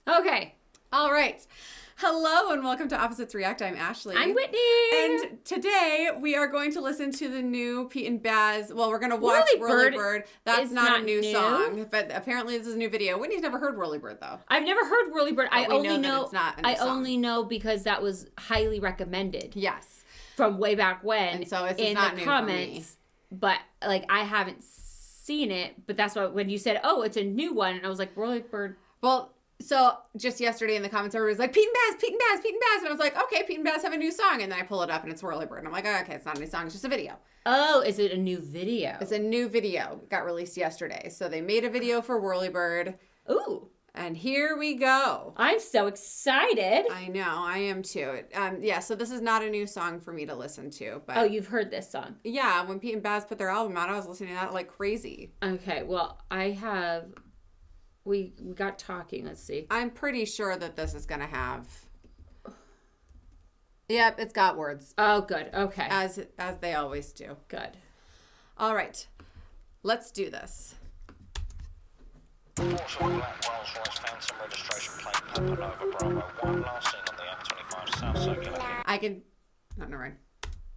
Okay. All right. Hello and welcome to Opposites React. I'm Ashley. I'm Whitney. And today we are going to listen to the new Pete and Bas. Well, we're going to watch Whirlybird. That's not a new song, but apparently this is a new video. Whitney's never heard Whirlybird though. I've never heard Whirlybird. I only know it's not a new song. only know because that was highly recommended. Yes. From way back when. And so it's in not the new comments. For me. But like I haven't seen it. But that's why when you said, "Oh, it's a new one," and I was like, "Whirlybird." Well. So just yesterday in the comments, everybody was like, Pete and Bas, Pete and Bas, Pete and Bas. And I was like, okay, Pete and Bas have a new song. And then I pull it up and it's Whirlybird. And I'm like, oh, okay, it's not a new song. It's just a video. Oh, is it a new video? It's a new video. It got released yesterday. So they made a video for Whirlybird. Ooh. And here we go. I'm so excited. I know. I am too. Yeah, so this is not a new song for me to listen to. But oh, you've heard this song? Yeah, when Pete and Bas put their album out, I was listening to that like crazy. Okay, well, I have... We got talking. Let's see. I'm pretty sure that this is going to have... Yep, it's got words. Oh, good. Okay. As they always do. Good. All right. Let's do this. Black Rolls-Royce Phantom registration plate Papa Nova Bravo 1 last seen on the M25 South Circular. I can... No, never mind.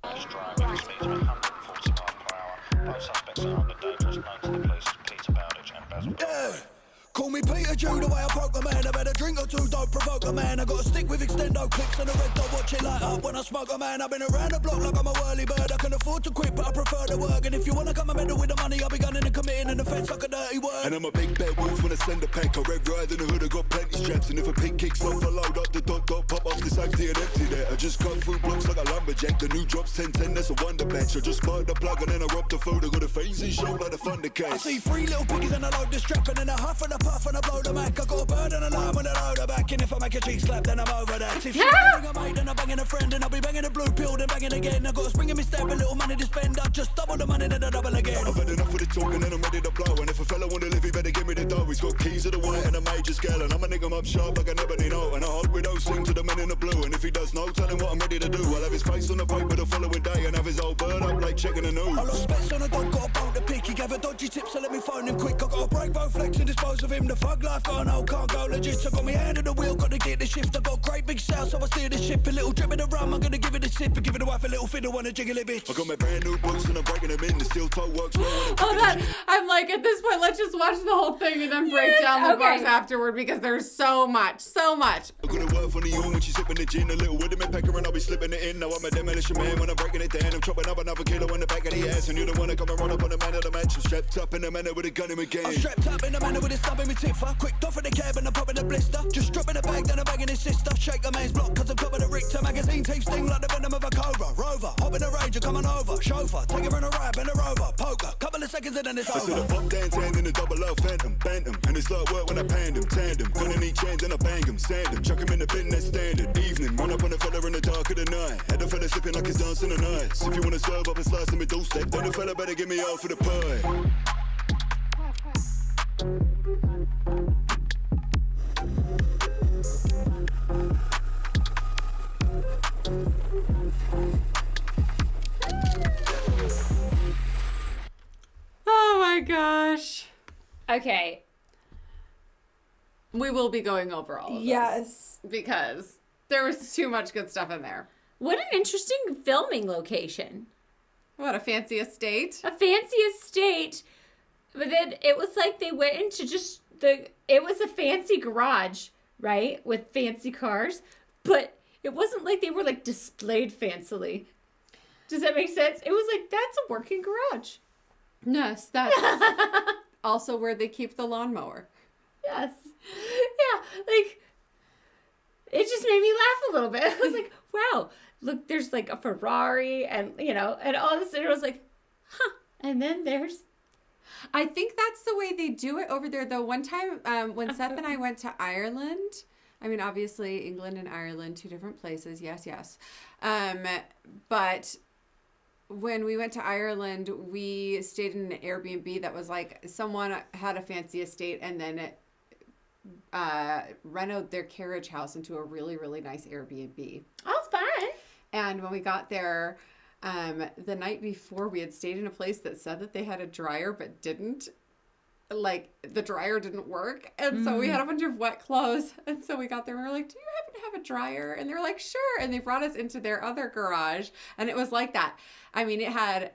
Driving speeds of 140 miles per hour. Both suspects are under dangerous. Known to the police as Peter Bowditch and Bas. Call me Peter Jew, the way I poke a man. I better drink or two, don't provoke a man. I got a stick with extendo clips and a red dot, watch it light up when I smoke a man. I've been around the block like I'm a whirlybird. I can afford to quit, but I prefer to work. And if you wanna come and meddle with the money, I'll be gunning and committing an offence like a dirty word. And I'm a big bad wolf when I send a pack. I red ride in the hood, I got plenty straps. And if a pig kicks off, I load up the dot, pop off the safety and empty that. I just cut through blocks like a lumberjack. The new drops 10-10, that's a wonder batch. I just sparked the plug and then I robbed the food. I got a phasing show like the Thundercats. I see 3 little piggies and I load the strap. And then I huff and I puff and I blow the man. I got a bird and a line with a loader back. And if I make a cheek slap, then I'm over that. If you bang a mate, then I'm banging a friend. And I'll be banging a blue pill, then banging again. I got a spring in my step, a little money to spend. I just double the money, then I double again. I've had enough of the talking and I'm ready to blow. And if a fella wanna live, he better give me the dough. He's got keys to the white and a major scale. And I'ma nick him up sharp like an ebony note. And I hope we don't sing to the men in the blue. And if he does know, tell him what I'm ready to do. I'll have his face on the paper the following day. And have his old bird up like checking the news. I lost specs on a dog, got a bolt to pick. He gave a dodgy tip, so let me phone him quick. I got a break both flex and dispose of him. The thug life going old, can't go legit. I got my hand on the wheel, got to get the shift. I got a great big sail, so I steer the ship. A little drip in the rum, I'm gonna give it a sip. And give it a wife a little fiddle, wanna jiggle it, bitch. I got my brand new books and I'm breaking them in. The steel toe works well. Hold on. I'm like, at this point, let's just watch the whole thing and then break down the bars afterward because there's so much. I'm gonna work for the yawn when she's sipping the gin. A little with him in pecker and I'll be slipping it in. Now I'm a demolition man when I'm breaking it down. I'm chopping up another kilo in the back of the ass. And you're the one that come and run up on the man of the match. I'm strapped up in the manner with a gun in my game. I'm strapped up in the manner with a stab in my tiffer. Quick off in the cab and I'm popping the blister. Just dropping the bag, then I'm bagging his sister. Shake a man's block cause I'm covered a Richter. Magazine teeth sting like the venom of a cobra. Rover, hop in the Ranger, coming over. Chauffeur, take her in a ride, bend her over. Poker, couple of seconds and then it's over. I said a pop dance hand in a double L phantom. Bantam, and it's like work when I panned him. Tandem, gun in each hand and I bang him. Sand him, chuck him in the bin, that's standard. Evening, run up on a fella in the dark of the night. Had the fella slipping like he's dancing the night. If you wanna serve up a slice in my doorstep, then the fella better give me all for the pie. Oh my gosh. Okay. We will be going over all of this. Because there was too much good stuff in there. What an interesting filming location. What, a fancy estate? A fancy estate. But then it was like they went into just it was a fancy garage, right? With fancy cars. But it wasn't like they were like displayed fancily. Does that make sense? It was like, that's a working garage. Yes, that's also where they keep the lawnmower. Yes. Yeah, like, it just made me laugh a little bit. I was like, wow, look, there's like a Ferrari and, you know, and all this. And I was like, huh. And then there's... I think that's the way they do it over there, though. One time when Seth and I went to Ireland, I mean, obviously England and Ireland, 2 different places. Yes. But when we went to Ireland, we stayed in an Airbnb that was like someone had a fancy estate and then it renovated their carriage house into a really, really nice Airbnb. Oh, it's fun. And when we got there, the night before, we had stayed in a place that said that they had a dryer but didn't. like the dryer didn't work. And so we had a bunch of wet clothes. And so we got there and we were like, do you happen to have a dryer? And they were like, sure. And they brought us into their other garage. And it was like that. I mean, it had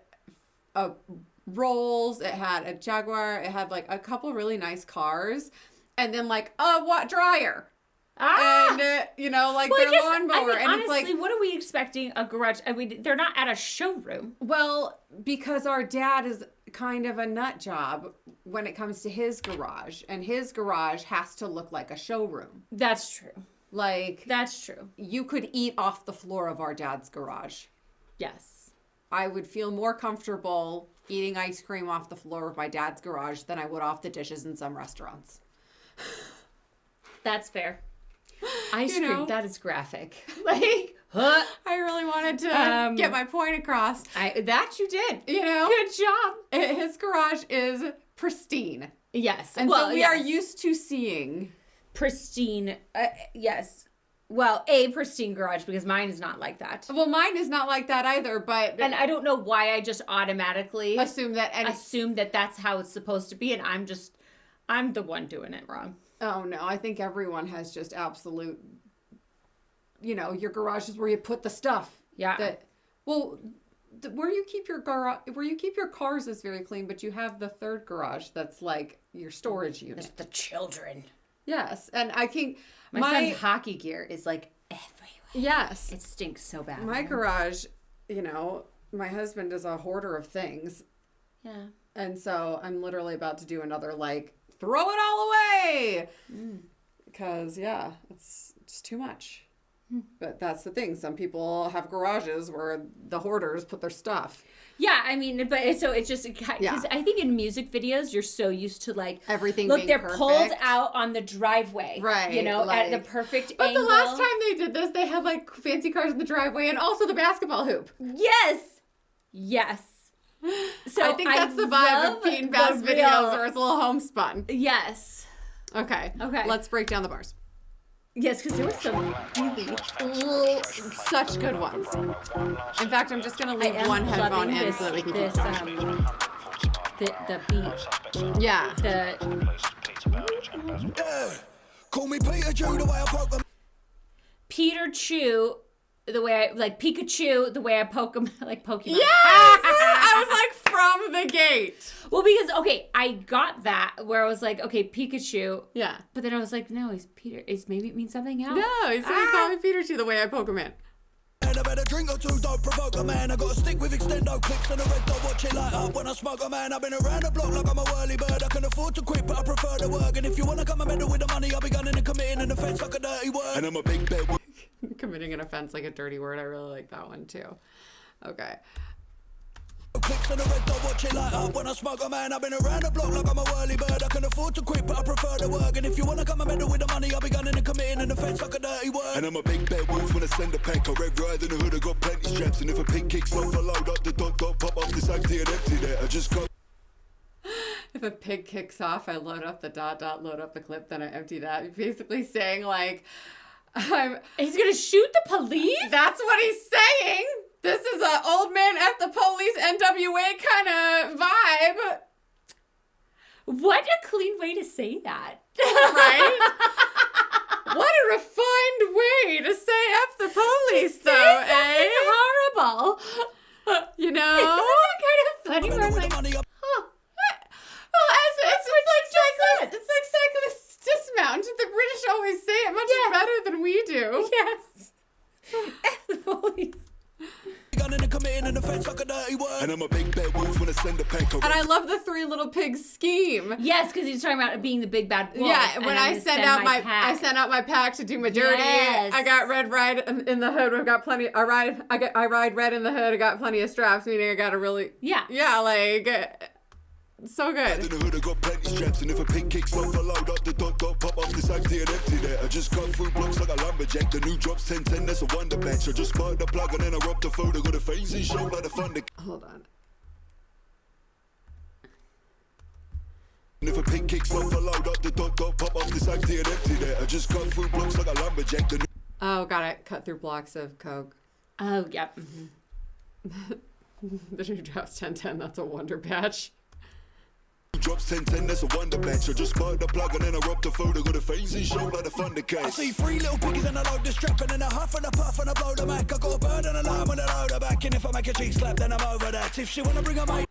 Rolls, it had a Jaguar, it had like a couple really nice cars. And then like a dryer. And, you know, like their lawnmower. And honestly, it's like, what are we expecting a garage? I mean, they're not at a showroom. well, because our dad is kind of a nut job when it comes to his garage. And his garage has to look like a showroom. That's true. Like, That's true. you could eat off the floor of our dad's garage. Yes. I would feel more comfortable eating ice cream off the floor of my dad's garage than I would off the dishes in some restaurants. That's fair. Ice You cream, know? that is graphic. Like, huh? I really wanted to get my point across. That you did. You know? Good job. His garage is pristine. Yes. And well, so we yes. are used to seeing. Pristine. Yes. Well, a pristine garage, because mine is not like that. Well, mine is not like that either, but And I don't know why I just automatically assume that assume that that's how it's supposed to be, and I'm the one doing it wrong. Oh no, I think everyone has just absolute, you know, your garage is where you put the stuff. Yeah. Where you keep your cars is very clean, but you have the third garage that's like your storage unit. It's the children. Yes, and I think My son's hockey gear is like everywhere. yes, It stinks so bad. my garage, you know, my husband is a hoarder of things, Yeah. and so I'm literally about to do another like throw it all away because it's just too much. But that's the thing. Some people have garages where the hoarders put their stuff. Yeah, I mean, but so it's just because Yeah. I think in music videos you're so used to like Everything Look, being they're perfect. pulled out on the driveway, Right, You know, at the like- perfect But angle. the last time they did this, they had like fancy cars in the driveway and also the basketball hoop. Yes. So I think that's the vibe love of Pete and Bas the videos real- where it's a little homespun. Yes. Okay. Okay. Let's break down the bars. Yes, because there was some really Such good ones. In fact, I'm just going to leave one headphone in so that we can keep going. the beat, Yeah. Yeah. Call me Peter Jew, the way I poke 'em. Peter Chew, the way I like Pikachu, the way I poke him, like Pokemon. Yes! I was like from the gate. Well, because I got that where I was like, okay, Pikachu. Yeah. But then I was like, no, he's Peter. Maybe it means something else. No, he's going to call me Peter Chew the way I poke him in. And I better drink or two, don't provoke a man. I got a stick with extendo clips and a red dot, watch it light up when I smoke a man. I've been around the block like I'm a whirlybird. I can afford to quit, but I prefer to work. And if you wanna come and meddle with the money, I'll be gunning and committing an offense like a dirty word. And I'm a big bed. Committing an offense like a dirty word. I really like that one too. Okay. Clips and a red dot, watch it light up when I smoke a man. I've been around the block like I'm a whirlybird. I can afford to quit, but I prefer to work. And if you wanna come and meddle with the money, I'll be gunning and committing an offense like a dirty word. And I'm a big bad wolf when I send a pack. I red ride in the hood, I got plenty straps. And if a pig kicks off, I load up the dot, pop off this empty and empty there. I just got. If a pig kicks off, I load up the load up the clip, then I empty that. Basically saying like, He's gonna shoot the police? that's what he's saying. This is a old man at the police NWA kind of vibe. What a clean way to say that. Right? What a refined way to say F the police, though, eh? Horrible. You know? Isn't that kind of funny? Where I'm like, Money up. huh. Well, it's like cyclists dismount. The British always say it much better than we do. Yes. The police. Gunning and committing an offense like a dirty word. And I'm a big bad wolf when I send a pack. And I love the Three Little Pigs scheme. Yes, because he's talking about being the big bad wolf. Yeah, and when I'm I gonna send out my pack. I send out my pack to do my dirty. Yes. I got red ride in the hood. I've got plenty. I ride red in the hood. I got plenty of straps. Meaning I got a really like so good. In the hood, I got plenty straps. And if a pig kicks off, I load up the dot, pop off this empty and empty there. I just cut through blocks like a lumberjack. The new drops 1010, that's a wonder batch. I just sparked the plug and then I robbed the food. I got a phasing show like the thunder. Hold on. And if a pig kicks off, I load up the dot, pop off this empty and empty there. I just cut through blocks like a lumberjack. The Oh, got it. Cut through blocks of coke. Oh, yep. Mm-hmm. The new drops 1010. That's a wonder patch. drops 10-10, that's a wonder batch. I just sparked the plug and then I robbed the food. I got a phasing show like the Thundercats. I see 3 little piggies and I load the strap and then I huff and I puff and I blow the mac. I got a bird and a lamb and I load her back. And if I make a cheek slap, then I'm over that. If she wanna bring a mate.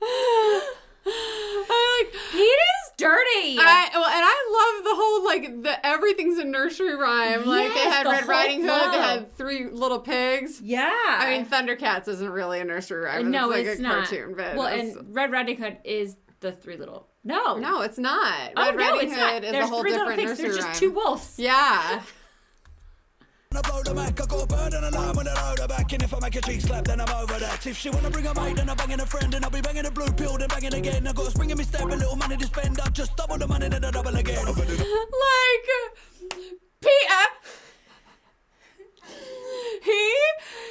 Pete is dirty. And I love the whole, like, everything's a nursery rhyme. Like, they Yes, had the Red whole Riding Hood, flow. they had 3 little pigs. Yeah. I mean, Thundercats isn't really a nursery rhyme. no, it's like it's a not. cartoon. But Well, and Red Riding Hood is the 3 little. No. no, it's not. Oh, Red no, Riding it's Hood not. is There's a whole 3 little different pigs. nursery There's rhyme. just 2 wolves. Yeah. I blow the mac, I got a bird and a lamb and I load her back. And if I make a cheek slap, then I'm over that. If she wanna bring a mate, then I'm banging a friend. And I'll be banging a blue pill, then banging again. I got a spring in me step, a little money to spend. I just double the money, then I double again. Like, Peter, he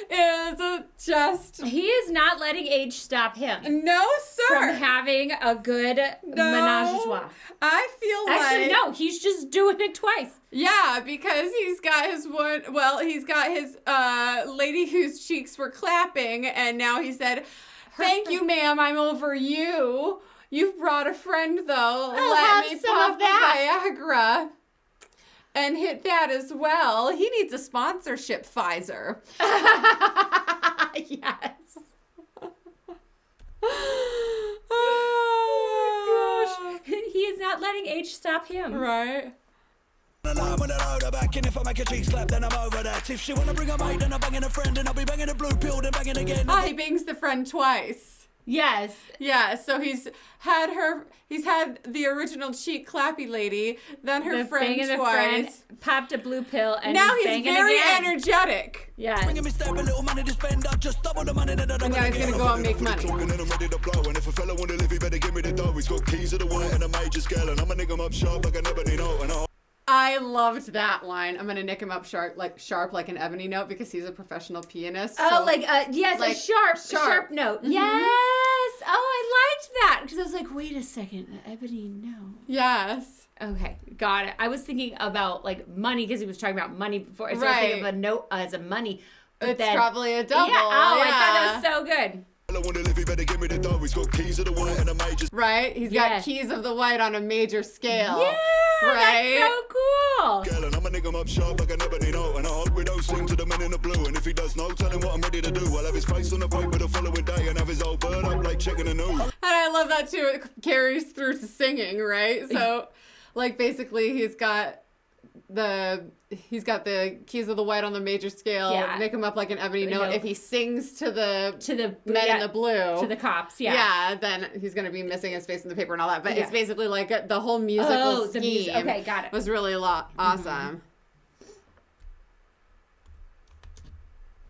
is just, He is not letting age stop him no, from sir. having a good menage a trois. I feel Actually, like, no, he's just doing it twice. yeah, because he's got his lady whose cheeks were clapping, and now he said, "Thank you, ma'am, I'm over you. You've brought a friend, though. have Let me some pop of that." the Viagra and hit that as well." He needs a sponsorship, Pfizer. Yes. Oh, He is not letting age stop him. right. And I'm when I load her back. And if I make a cheek slap, then I'm over that. If she wanna bring a mate, then I'm banging a friend. And I'll be banging a blue pill, then banging again. Oh, he bangs the friend twice. Yes. Yeah, so he's had the original cheek clappy lady, then her The friend banging twice. the friend, popped a blue pill, and Now he's banging very again. energetic. Yes. Bringing me step, a little money to spend. I just double the money, then I double And now he's again. gonna go out and make money. Talking and I'm ready to blow. And if a fella wanna live, he better give me the dough. He's got keys of the white and a major scale. And I'ma nick him up sharp like an ebony note. And I loved that line. I'm gonna nick him up sharp like an ebony note because he's a professional pianist. Oh, so- like yes, like, a sharp sharp. note. Yes. Oh, I liked that because I was like, wait a second, an ebony note. yes. Okay, got it. I was thinking about like money because he was talking about money before. So I was Right. thinking of a note as a money. But It's then, probably a double. Yeah. Oh, I yeah. thought that was so good. fella wanna live, he better give me the dough. He's got keys of the white and a major Right? He's Yeah. got keys of the white on a major scale. Yeah, Right? that's so cool. scale. And I'ma nick him up sharp like an ebony note. And I hope we don't sing to the men in the blue. And if he does no, tell him what I'm ready to do. I'll have his face on the paper the following day and have his old bird up like checking the news. And I love that too. It carries through to singing, right? So, like, basically, he's got the keys of the white on the major scale. Yeah. Make him up like an ebony note. Note. If he sings to the men yeah, in the blue, to the cops. Yeah. yeah, then he's gonna be missing his face in the paper and all that. But Yeah. it's basically like the whole musical Oh, scheme. the music. Okay, got it. Was really awesome.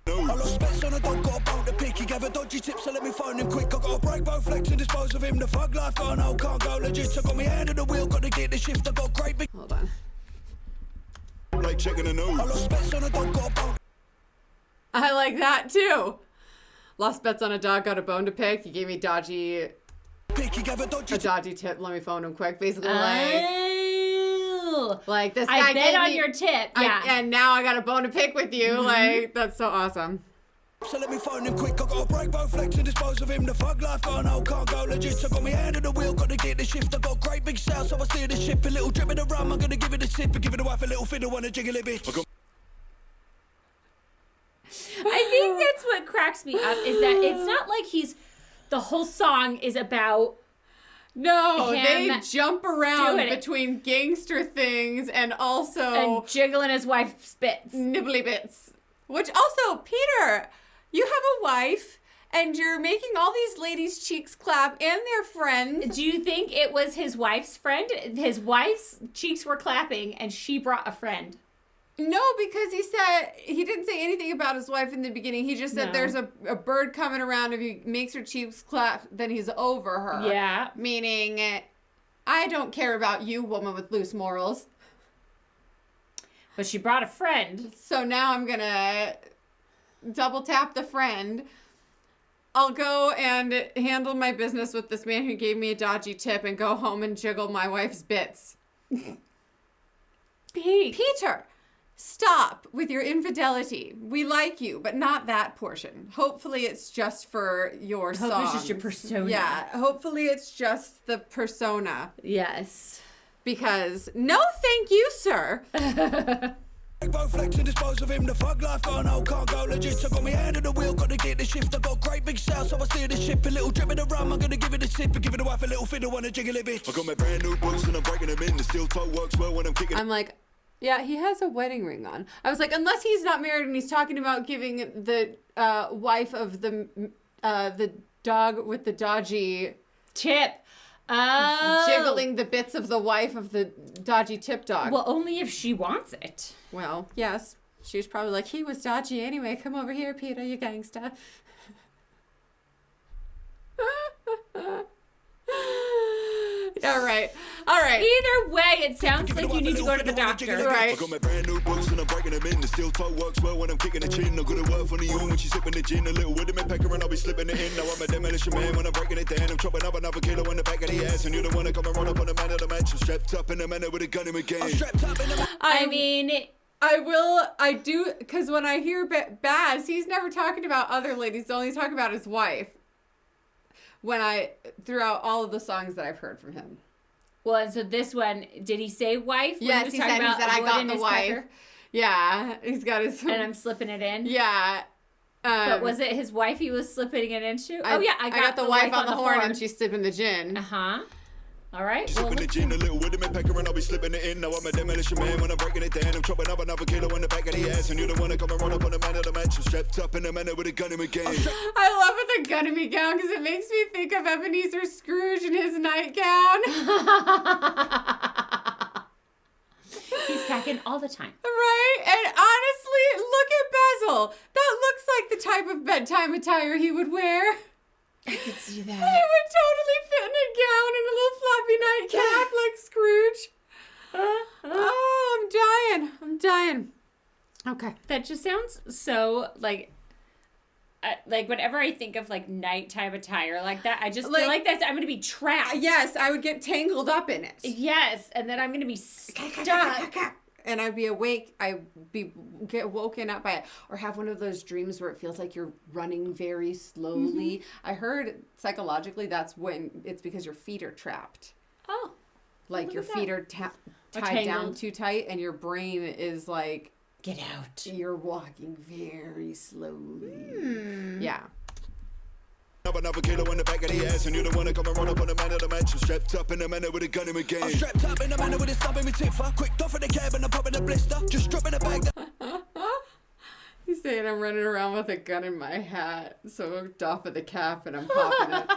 I lost bets on a dog, got a bolt to pick. He gave a dodgy tip, so let me phone him quick. I gotta break both legs and dispose of him. The thug life gone, oh, can't go legit. I got me hand on the wheel, got to get the shift. I got great big Hold on. like checking the news. I lost bets on a dog, got a bolt. I like that too. Lost bets on a dog, got a bone to pick. He gave me Pick, he gave a dodgy a tip. dodgy tip. Let me phone him quick. Basically, Oh. like this guy I bet gave on me, your tip. Yeah. and now I got a bone to pick with you. Like, that's so awesome. So let me phone him quick. I gotta break both legs and dispose of him. The thug life gone, oh, can't go legit. I got me hand on the wheel, got to get the shift. I got great big sail, so I steer the ship. A little drip of the rum, I'm gonna give it a sip. And give it a wife a little fiddle, wanna jiggle it, bitch. I think that's what cracks me up is that it's not like the whole song is about No, him they jump around doing it. between gangster things and also and jiggling his wife's bits. nibbly bits. Which also, Peter, you have a wife and you're making all these ladies' cheeks clap and their friends. Do you think it was his wife's friend? His wife's cheeks were clapping and she brought a friend. No, because he didn't say anything about his wife in the beginning. He just said No. there's a bird coming around. If he makes her cheeks clap, then he's over her. Yeah. Meaning, I don't care about you, woman with loose morals. But she brought a friend. So now I'm going to double tap the friend. I'll go and handle my business with this man who gave me a dodgy tip and go home and jiggle my wife's bits. Pete. Peter, stop with your infidelity. We like you, but not that portion. Hopefully it's just for your song. Hopefully it's just your persona. Yeah, hopefully it's just the persona. Yes. Because no thank you, sir. Both flex and dispose of him. The fuck life gone old, can't go legit. So got me hand on the wheel, got to get the shift. I got great big sail, so I steer the ship. A little drip of the rum, I'm gonna give it a sip. And give it the wife a little fiddle, wanna jiggle it bitch. I got my brand new boots and I'm breaking them in. The steel toe works well when I'm kicking. I'm like, yeah, he has a wedding ring on. I was like, unless he's not married and he's talking about giving the wife of the dog with the dodgy Tip. Oh. jiggling the bits of the wife of the dodgy tip dog. Well, only if she wants it. Well, yes. She was probably like, he was dodgy anyway. Come over here, Peter, you gangsta. All right. Either way, it sounds like you need to go to the doctor. Right. I got my brand new boots and I'm breaking them in. The steel toe works well when I'm kicking the chin. I'm gonna work for the young when she's sipping the gin. A little with him and pecker and I'll be slipping it in. Now I'm a demolition man when I'm breaking it down. I'm chopping up another kilo in the back of the ass. And you're the one that come and run up on the man of the match. I'm strapped up in the manor with a gun in my game. I'm strapped up in the I mean, I do, because when I hear Baz, he's never talking about other ladies, only talking about his wife. Throughout all of the songs that I've heard from him. well, so this one, did he say wife? when Yes, was he talking said, about I wood got in the his wife. pecker? Yeah, he's got his. And I'm slipping it in? Yeah. But was it his wife he was slipping it into? I got the wife on the horn and she's sipping the gin. Uh-huh. All right. Well, sipping the gin, a little with him and pecker and I'll be slipping it in. Now I'm a demolition man when I'm breaking it down. I'm chopping up another kilo in the back of the ass. And you're the one that come and run up on the man of the match. I'm strapped up in the manor with a gun in my game. I love it, the gun in me gown, because it makes me think of Ebenezer Scrooge in his nightgown. he's packing all the time. Right? And honestly, look at Basil. That looks like the type of bedtime attire he would wear. I could see that. He would totally fit in a gown and a little floppy nightcap like Scrooge. Oh, I'm dying. Okay. That just sounds so like whenever I think of like nighttime attire like that, I just feel like that's I'm gonna be trapped. Yes, I would get tangled up in it. Yes, and then I'm gonna be stuck. And I'd be awake. I'd get woken up by it, or have one of those dreams where it feels like you're running very slowly. Mm-hmm. I heard psychologically that's when it's because your feet are trapped. Oh, like your feet are tied down too tight, and your brain is like, get out. You're walking very slowly. Yeah. Up another kilo in the back of the ass. And you're the one that come and run up on the man of the match. I'm strapped up in the manor with a gun in my game. I'm strapped up in the manor with a stump in my tiffer. Quick off in the cab and I'm popping a blister. Just dropping a bag. He's saying I'm running around with a gun in my hat. So doff of the cap and I'm popping it. It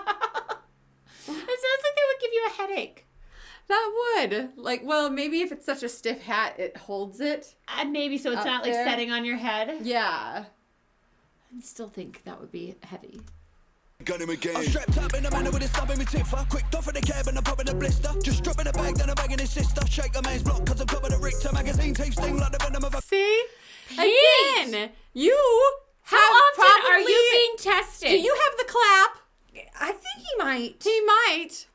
sounds like that would give you a headache. That would. Like, well, maybe if it's such a stiff hat, it holds it. Maybe so it's not like there. setting on your head. Yeah. I still think that would be heavy. Gun in my game. I'm strapped up in the manor with a stump in my tiffer. Quick off in the cab and I'm popping a blister. Just dropping a bag, then I'm bagging his sister. Shake a man's block cause I'm top of the Richter. Magazine tape sting like the venom of a... See? Pete! Again, you have How often probably... are you being tested? Do you have the clap? I think he might. He might.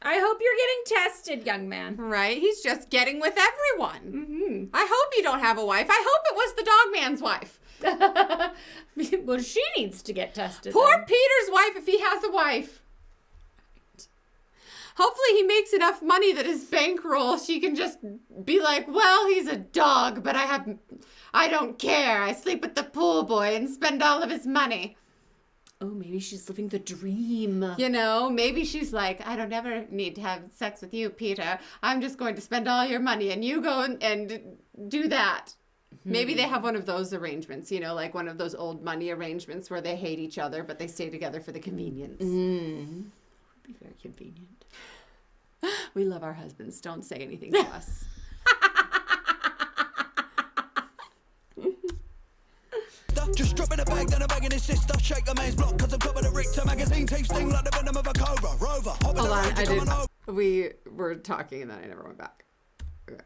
I hope you're getting tested, young man. Right? He's just getting with everyone. Mm-hmm. I hope you don't have a wife. I hope it was the dog man's wife. Well, she needs to get tested. Poor then. Peter's wife if he has a wife. Hopefully he makes enough money that his bankroll, she can just be like, well, he's a dog, but I don't care. I sleep with the pool boy and spend all of his money. Oh, maybe she's living the dream. You know, maybe she's like, I don't ever need to have sex with you, Peter. I'm just going to spend all your money and you go and do that. Maybe they have one of those arrangements, you know, like one of those old money arrangements where they hate each other, but they stay together for the convenience. Would be very convenient. We love our husbands. Don't say anything to us. Just dropping a bag, then I'm bagging his sister. Shake a man's block cause I'm top of the Richter. Magazine tape sting like the venom of a cobra. Rover, hop in Hold the on, range, I coming did. over. We were talking and then I never went back. Okay.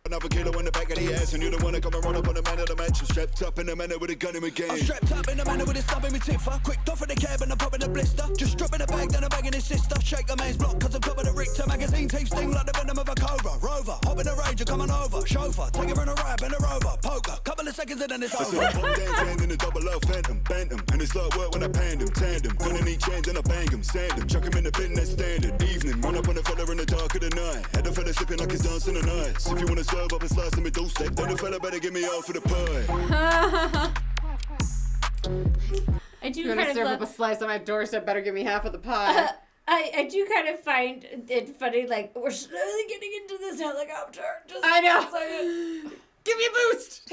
Another kilo in the back of the ass, and you don't wanna come and run up on the man of the match. I'm strapped up in the manner with a gun in my game. I'm strapped up in the manner with a stab in my tiffer. Quick off in the cab and I'm popping the blister. Just dropping the bag, then I'm bagging his sister. Shake a man's block, cause I'm top of the Richter. Magazine teeth sting like the venom of a cobra. Rover, hop in the Ranger, coming over. Chauffeur, take her in a ride, bend her over. Poker, couple of seconds and then it's over. I said I'm down, hand in a double L phantom. Bantam, and it's like work when I panned him. Tandem, gonna need change and I bang him. Sand him, chuck him in the bin, that's standard. Evening, run up on the fella in the dark of the night. Had the fella sipping like he's dancing the night. If you wanna serve up and slice him doorstep, then the fella better give me all for the pie. I do You're kind gonna of serve love, up a slice on my doorstep. Better give me half of the pie. I do kind of find it funny, like, we're slowly getting into this helicopter. Just I know. a second. Give me a boost.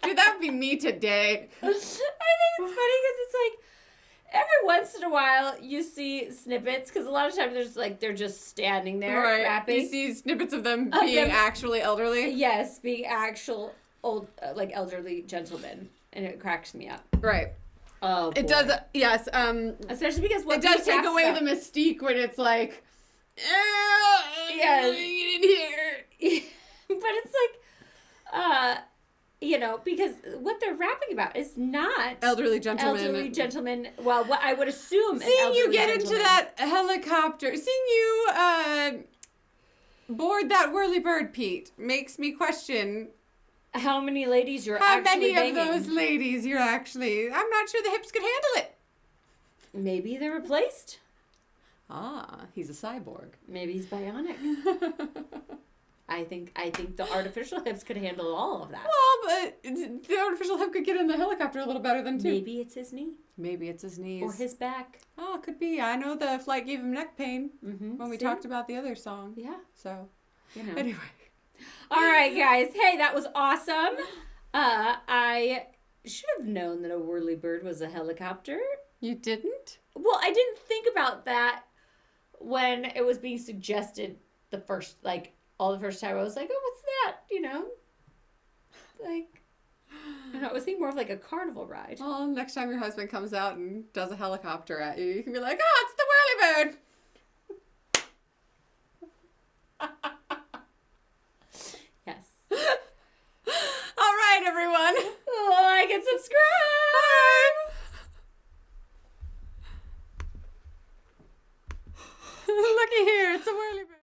Dude, that would be me today. I think it's funny because it's like, every once in a while you see snippets, because a lot of times there's like, they're just standing there rapping. You see snippets of them being actually elderly. Yes, being actual old, like elderly gentlemen, and it cracks me up. Right. Oh, boy. It does, yes. Especially because what it does Pete take talks away about- the mystique when it's like, Yes. get in here. But it's like, you know, because what they're rapping about is not Elderly gentlemen. elderly gentlemen. Well, what I would assume is Seeing you elderly get into gentlemen. that helicopter, seeing you board that Whirlybird, Pete, makes me question How many ladies you're how actually many of banging. those ladies you're actually. I'm not sure the hips could handle it. Maybe they're replaced. Ah, he's a cyborg. Maybe he's bionic. I think the artificial hips could handle all of that. Well, but the artificial hip could get in the helicopter a little better than too. Maybe it's his knee Maybe it's his knees. or his back. Oh, it could be. I know the flight gave him neck pain when we See? talked about the other song. Yeah, So, you know. anyway. All right, guys. Hey, that was awesome. I should have known that a Whirlybird was a helicopter. You didn't? Well, I didn't think about that when it was being suggested the first time. I was like, oh, what's that? You know? Like, I don't know, I was thinking more of like a carnival ride. Well, next time your husband comes out and does a helicopter at you, you can be like, oh, it's the Whirlybird. Yes. All right, everyone. Like and subscribe. Looky here, it's a Whirlybird.